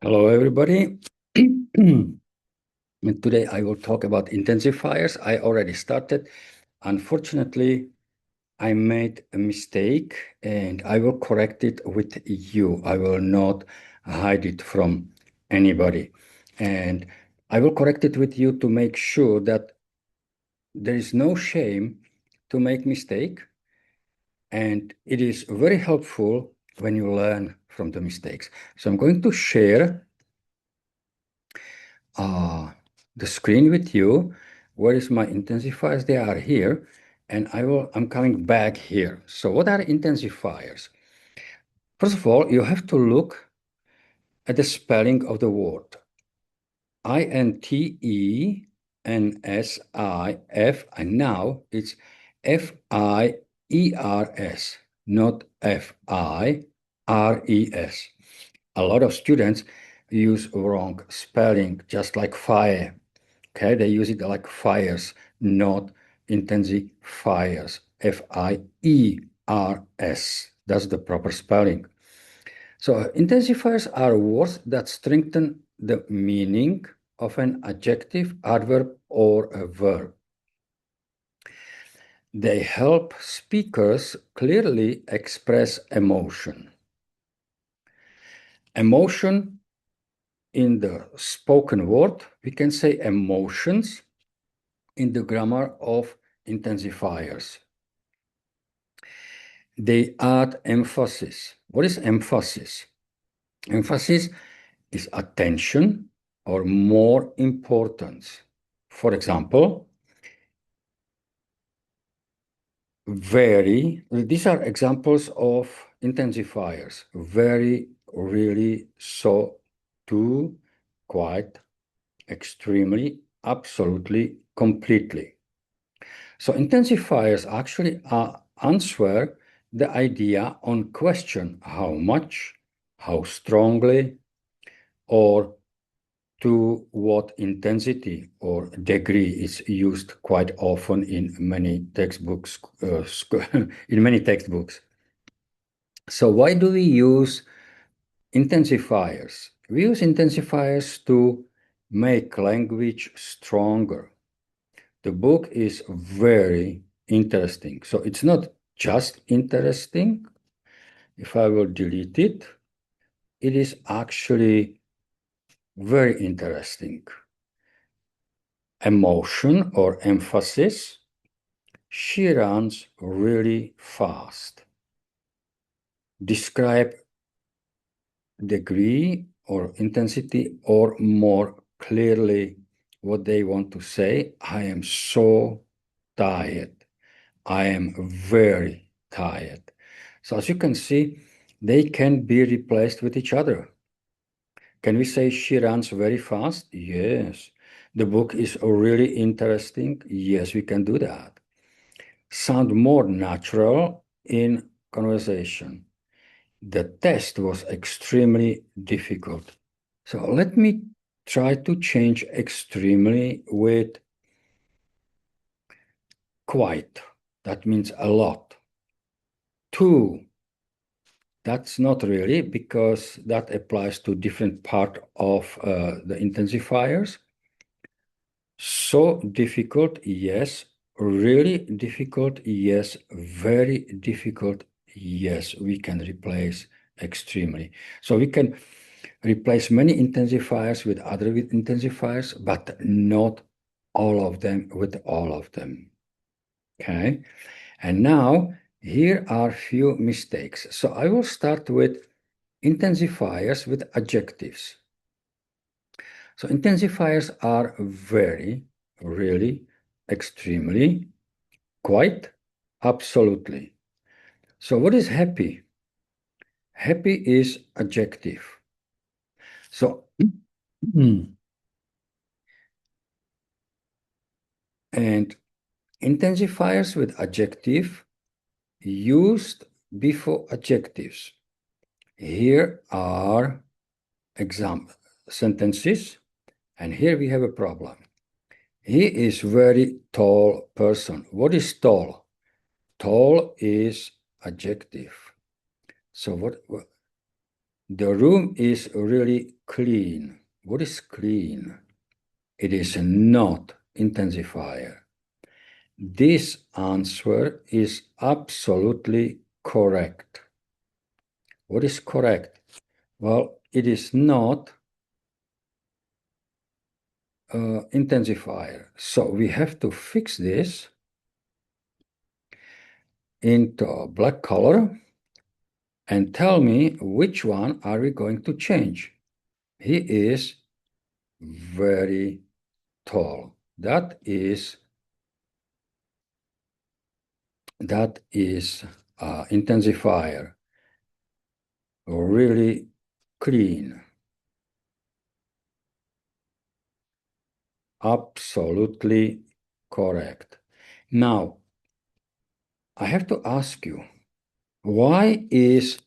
Hello, everybody. And today I will talk about intensifiers. I already started. Unfortunately, I made a mistake and I will correct it with you. I will not hide it from anybody. And I will correct it with you to make sure that there is no shame to make mistake. And it is very helpful when you learn from the mistakes. So I'm going to share the screen with you. Where is my intensifiers? They are here, and I'm coming back here. So what are intensifiers? First of all, you have to look at the spelling of the word. INTENSIF, and now it's FIERS, not FIRES. A lot of students use wrong spelling, just like fire. Okay, they use it like fires, not intensifiers. FIERS. That's the proper spelling. So intensifiers are words that strengthen the meaning of an adjective, adverb, or a verb. They help speakers clearly express emotion. Emotion in the spoken word, we can say emotions in the grammar of intensifiers. They add emphasis. What is emphasis? Emphasis is attention or more importance. For example, these are examples of intensifiers. Very, really, so, to, quite, extremely, absolutely, completely. So intensifiers actually answer the idea on question how much, how strongly, or to what intensity or degree is used quite often in many textbooks. So why do we use intensifiers? We use intensifiers to make language stronger. The book is very interesting. So it's not just interesting. If I will delete it, it is actually very interesting. Emotion or emphasis. She runs really fast. Describe degree or intensity or more clearly what they want to say. I am so tired. I am very tired. So as you can see, they can be replaced with each other. Can we say she runs very fast? Yes. The book is really interesting. Yes, we can do that. Sound more natural in conversation. The test was extremely difficult. So let me try to change extremely with quite. That means a lot. To. That's not really, because that applies to different part of the intensifiers. So difficult, yes. Really difficult, yes. Very difficult, yes. We can replace extremely. So we can replace many intensifiers with other intensifiers, but not all of them with all of them. Okay. And now here are few mistakes. So I will start with intensifiers with adjectives. So intensifiers are very, really, extremely, quite, absolutely. So what is happy? Happy is adjective. So, and intensifiers with adjective used before adjectives. Here are example sentences, and here we have a problem. He is very tall person. What is tall? Tall is adjective. So what The room is really clean. What is clean? It is not intensifier. This answer is absolutely correct. What is correct? Well, it is not intensifier. So we have to fix this into black color and tell me which one are we going to change. He is very tall. That is intensifier. Really clean. Absolutely correct. Now, I have to ask you, why is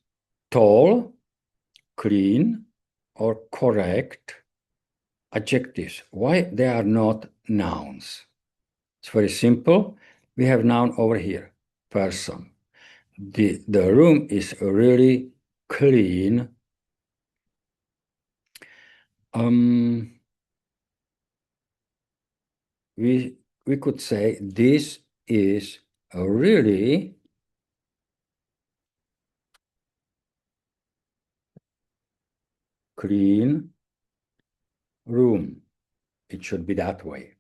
tall, clean, or correct adjectives? Why they are not nouns? It's very simple. We have noun over here, person. The room is really clean. We could say this is a really clean room. It should be that way.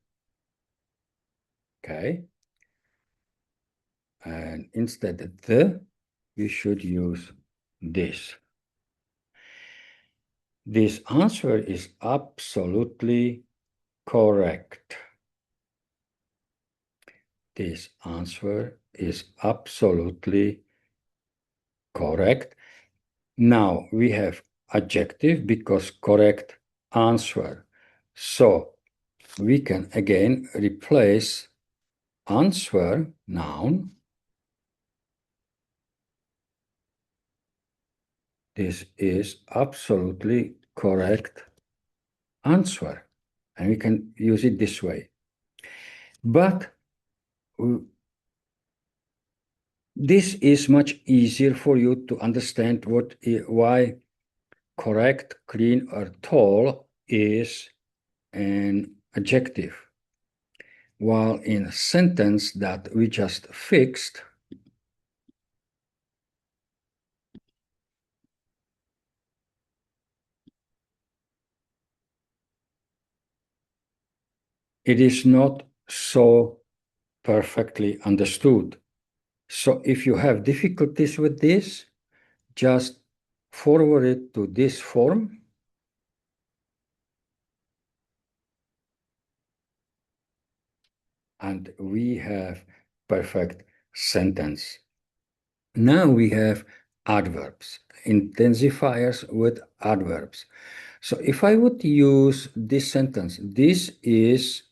Okay. And instead of the, we should use this. This answer is absolutely correct. This answer is absolutely correct. Now we have adjective because correct answer. So we can again replace answer, noun. This is absolutely correct answer. And we can use it this way. But this is much easier for you to understand why correct, clean, or tall is an adjective. While in a sentence that we just fixed, it is not so perfectly understood. So if you have difficulties with this, just forward it to this form. And we have perfect sentence. Now we have adverbs, intensifiers with adverbs. So if I would use this sentence, this is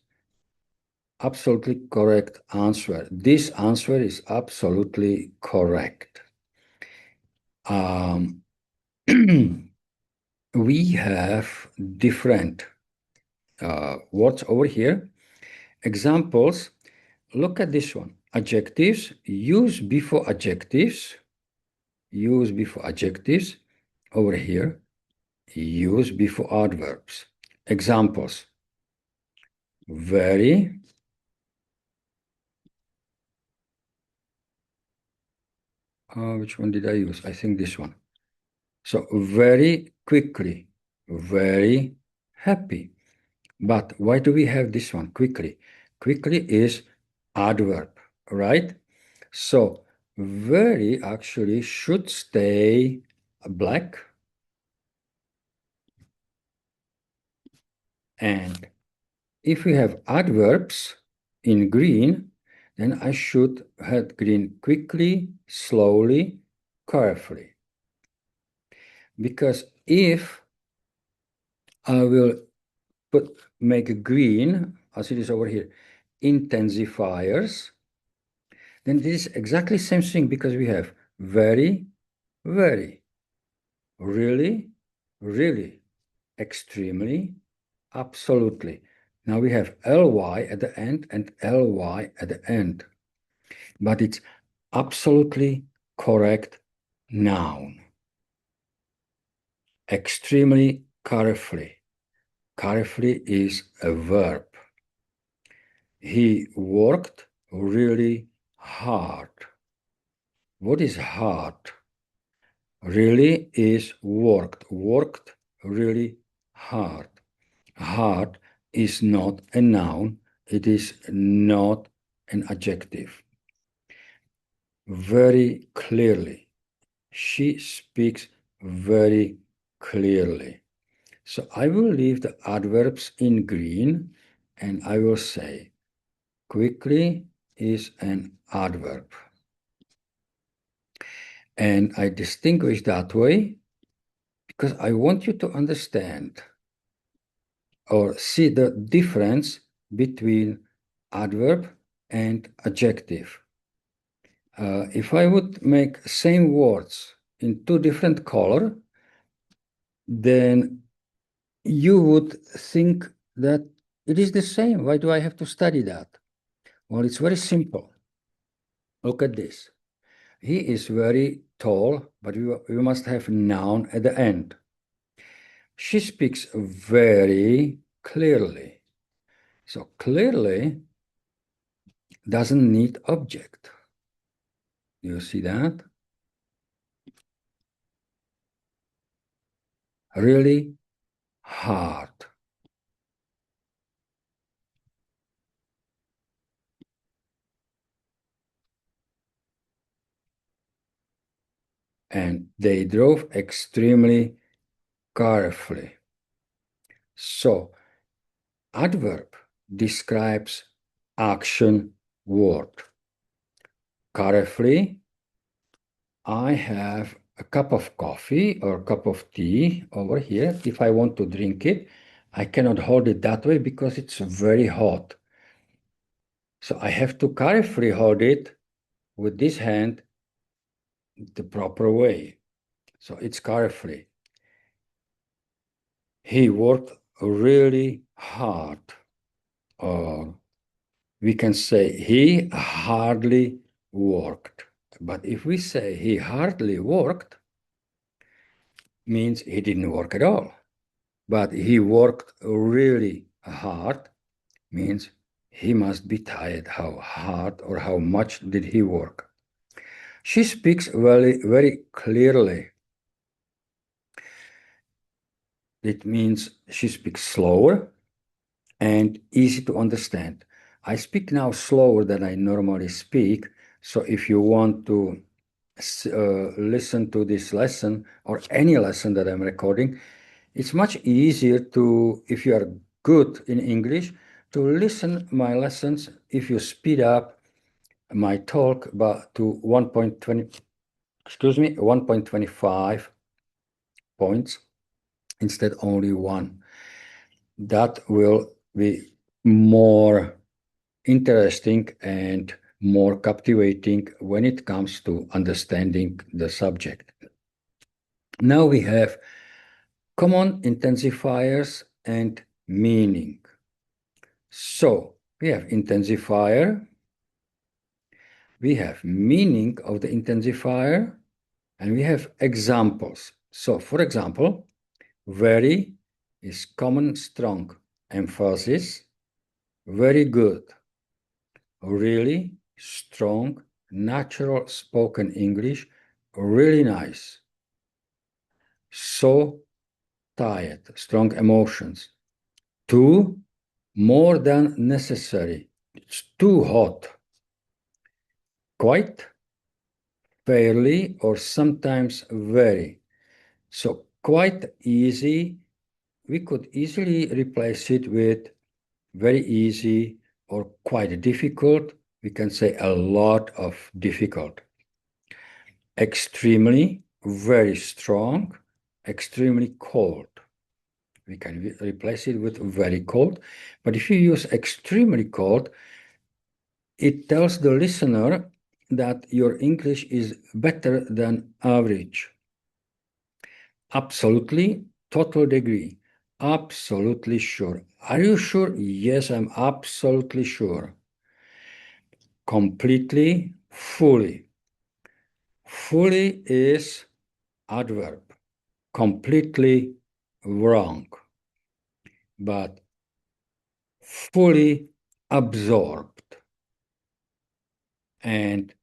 absolutely correct answer. This answer is absolutely correct. We have different words over here. Examples, look at this one. Adjectives, use before adjectives. Use before adjectives. Over here, use before adverbs. Examples, very, which one did I use? I think this one. So very quickly, very happy. But why do we have this one, quickly? Quickly is adverb, right? So very actually should stay black. And if we have adverbs in green, then I should have green quickly, slowly, carefully. Because if I will make green, as it is over here, intensifiers, then this is exactly the same thing because we have very, very, really, really, extremely, absolutely. Now we have ly at the end and ly at the end, but it's absolutely correct noun. extremely carefully. Carefully is a verb. He worked really hard. What is hard? Really is worked. Worked really hard. Hard is not a noun. It is not an adjective. Very clearly. She speaks very clearly. So I will leave the adverbs in green and I will say quickly is an adverb. And I distinguish that way because I want you to understand or see the difference between adverb and adjective. If I would make same words in two different color, then you would think that it is the same. Why do I have to study that? Well, it's very simple. Look at this. He is very tall, but we must have noun at the end. She speaks very clearly. So clearly doesn't need object. You see that? Really hard. And they drove extremely carefully. So adverb describes action word. Carefully, I have a cup of coffee or a cup of tea over here. If I want to drink it, I cannot hold it that way because it's very hot. So I have to carefully hold it with this hand the proper way. So it's carefully. He worked really hard. Or we can say he hardly worked. But if we say he hardly worked, means he didn't work at all. But he worked really hard, means he must be tired. How hard or how much did he work? She speaks very, very clearly. It means she speaks slower and easy to understand. I speak now slower than I normally speak. So if you want to listen to this lesson or any lesson that I'm recording, it's much easier to, if you are good in English, to listen my lessons if you speed up my talk to 1.20, excuse me, 1.25 points instead only one. That will be more interesting and more captivating when it comes to understanding the subject. Now we have common intensifiers and meaning. So we have intensifier, we have meaning of the intensifier, and we have examples. So for example, very is common strong emphasis, very good, really strong natural spoken English, really nice, so tired, strong emotions, too more than necessary, it's too hot, quite, fairly, or sometimes very. So quite easy, we could easily replace it with very easy or quite difficult. We can say a lot of difficult. Extremely, very strong, extremely cold. We can replace it with very cold. But if you use extremely cold, it tells the listener that your English is better than average. Absolutely, total degree. Absolutely sure. Are you sure? Yes, I'm absolutely sure. Completely, fully. Fully is adverb. completely wrong, but fully absorbed. And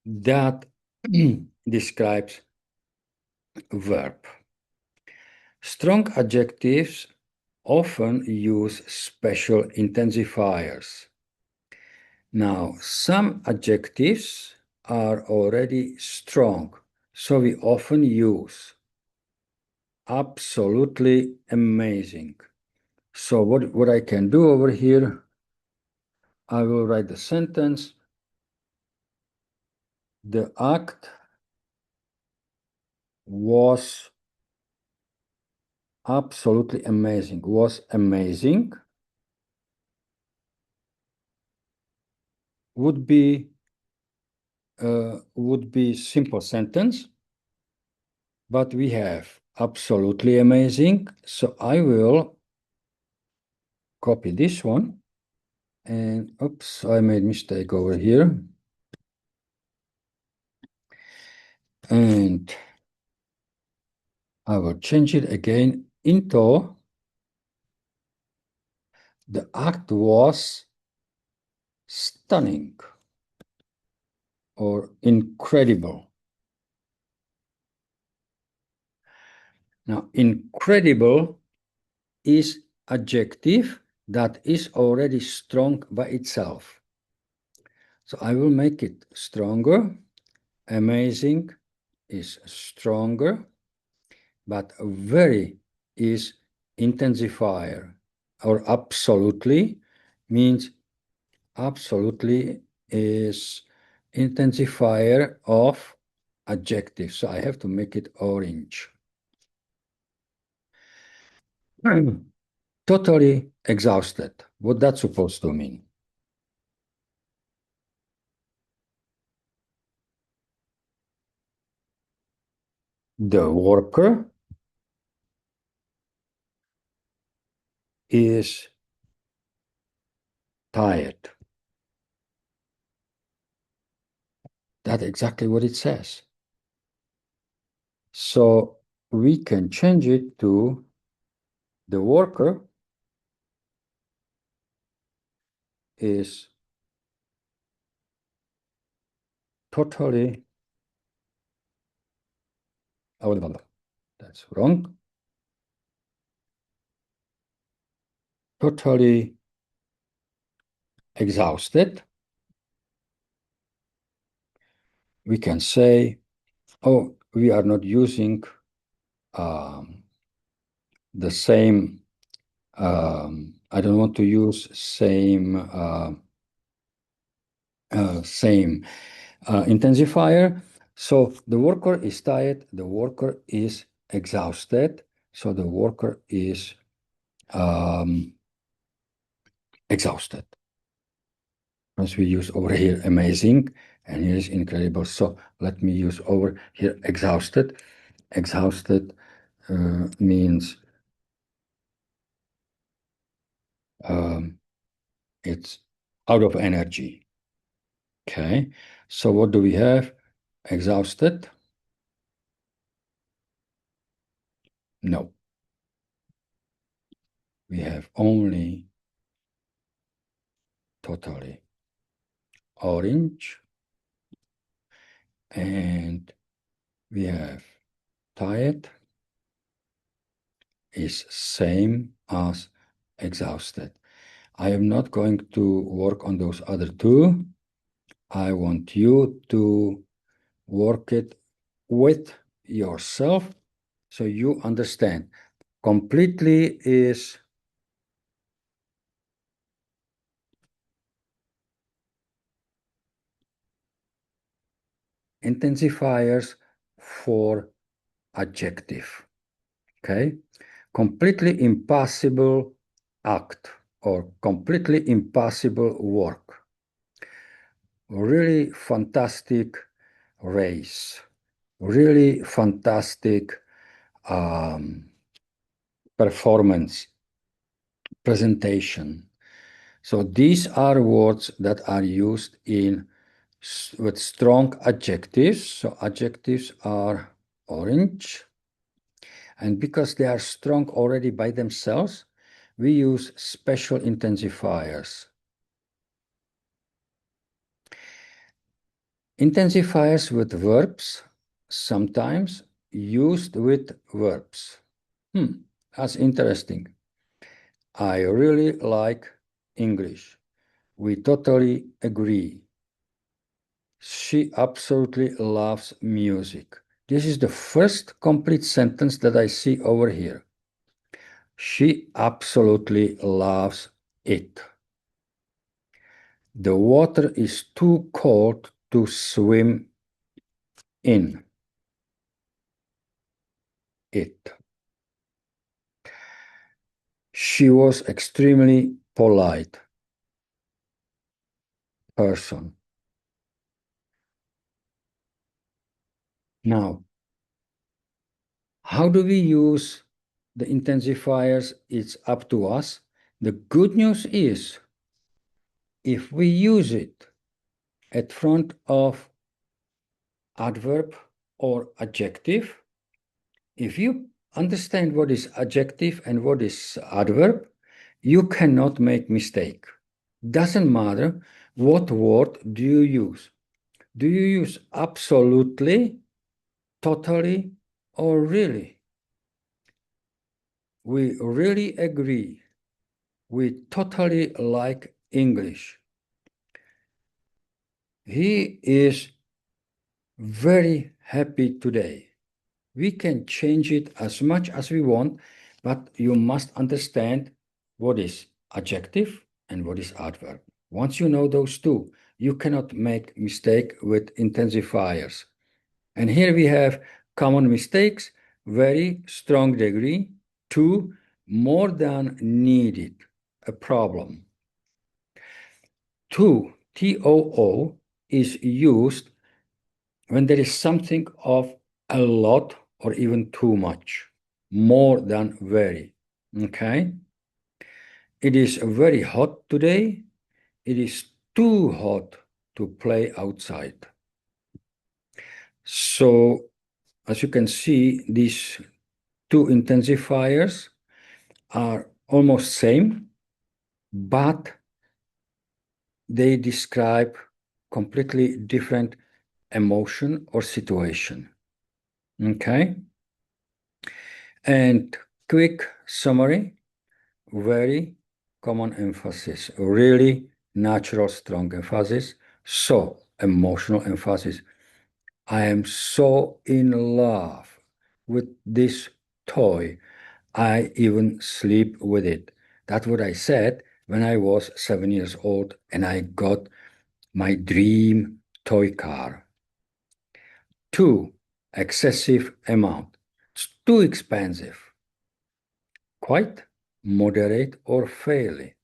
that describes verb. Strong adjectives often use special intensifiers. Now, some adjectives are already strong, so we often use absolutely amazing. So what I can do over here, I will write the sentence. The act was absolutely amazing. Was amazing would be simple sentence, but we have absolutely amazing. So I will copy this one, and oops, I made mistake over here. And I will change it again into the act was stunning or incredible. Now, incredible is adjective that is already strong by itself. So I will make it stronger. Amazing is stronger, but very is intensifier, or absolutely means absolutely is intensifier of adjective. So I have to make it orange. Totally exhausted. What that's supposed to mean? The worker is tired. That's exactly what it says. So we can change it to the worker is totally, oh, that's wrong. Totally exhausted. We can say, oh, we are not using the same, I don't want to use same intensifier. So the worker is tired, the worker is exhausted, so the worker is exhausted. Once we use over here amazing, and here is incredible. So let me use over here exhausted. Exhausted means it's out of energy. Okay, so what do we have? Exhausted? No. We have only totally orange, and we have tired is same as exhausted. I am not going to work on those other two. I want you to work it with yourself so you understand. Completely is intensifiers for adjective. Okay? Completely impossible act or completely impossible work. Really fantastic race. Really fantastic performance, presentation. So these are words that are used in with strong adjectives. So adjectives are orange. And because they are strong already by themselves, we use special intensifiers. Intensifiers with verbs, sometimes used with verbs. That's interesting. I really like English. We totally agree. She absolutely loves music. This is the first complete sentence that I see over here. She absolutely loves it. The water is too cold to swim in it. She was extremely polite person. Now, how do we use the intensifiers? It's up to us. The good news is, if we use it at front of adverb or adjective, if you understand what is adjective and what is adverb, you cannot make mistake. Doesn't matter what word do you use. Do you use absolutely, totally, or really? We really agree. We totally like English. He is very happy today. We can change it as much as we want, but you must understand what is adjective and what is adverb. Once you know those two, you cannot make mistake with intensifiers. And here we have common mistakes, very strong degree, 2, more than needed, a problem. 2, TOO, is used when there is something of a lot or even too much, more than very, okay? It is very hot today. It is too hot to play outside. So, as you can see, these two intensifiers are almost same, but they describe completely different emotion or situation. Okay? And quick summary, very common emphasis, really natural strong emphasis, so emotional emphasis. I am so in love with this toy. I even sleep with it. That's what I said when I was 7 years old and I got my dream toy car. 2, excessive amount. It's too expensive. Quite moderate or fairly.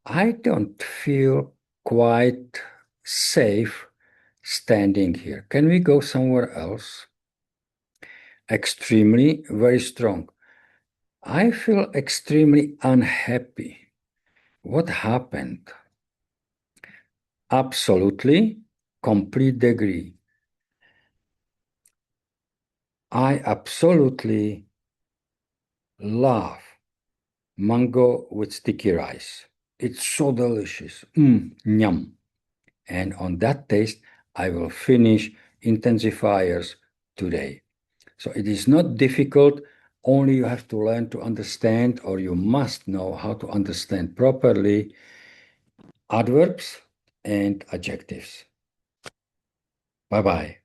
I don't feel quite safe standing here. Can we go somewhere else? Extremely, very strong. I feel extremely unhappy. What happened? Absolutely, complete degree. I absolutely love mango with sticky rice. It's so delicious. Yum. And on that taste, I will finish intensifiers today. So it is not difficult, only you have to learn to understand, or you must know how to understand properly adverbs and adjectives. Bye-bye.